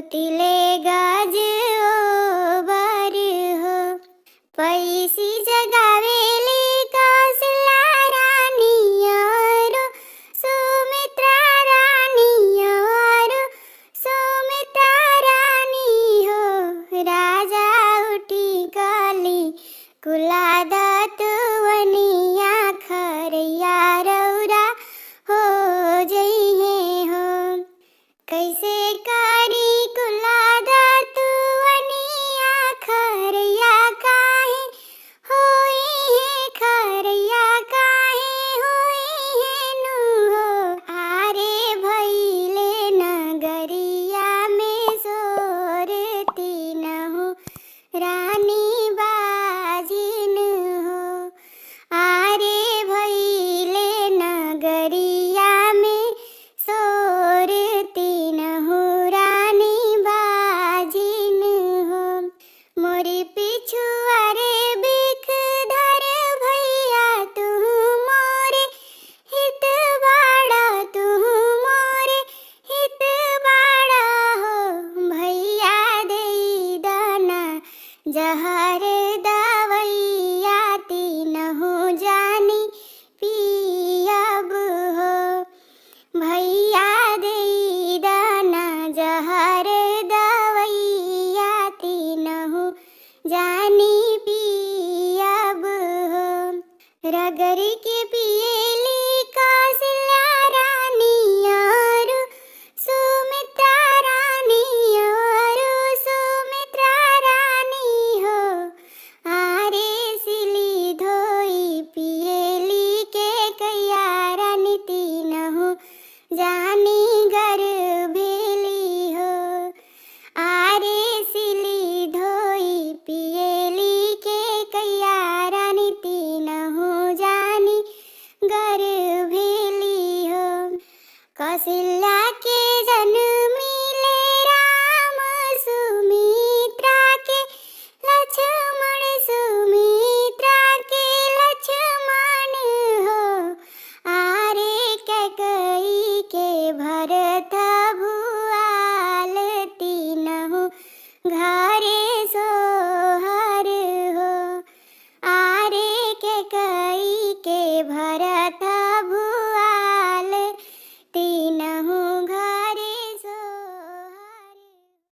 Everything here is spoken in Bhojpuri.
तिले गाज बर हो। पैसी जगावेली कौशल्या रानी और सुमित्रा रानी और सुमित्रा रानी हो। राजा उठी गली कुलादत वनिया खरैया रौरा हो जइहे हो। कैसे करी कुलादत वनिया खरैया काहे होई है खरैया काहे होई है नु हो। आरे भइले नगरिया में सोरती न हो रानी बाजिन हो। आरे भइले नगरिया में सोरती न हो रानी बाजिन हो। मोरी पिछुआरे बिख धर भैया तू मोरे हित बाड़ा तू मोरे हित बाड़ा हो। भैया देई दाना जहर दवैया तीन हो जानी पियब हो। भैया देई दाना जहर दवैया तीन हो जानी पियब हो। रगरी के पिएली कौशल्या रानी और सुमित्रा रानी और सुमित्रा रानी हो। आरे सिली धोई पिएली के कैया रानी तीन हो जानी गर्भेली हो। आरे सिली धोई पिएली के कैया रानी तीन हो जानी गर्भेली हो। कौशल्या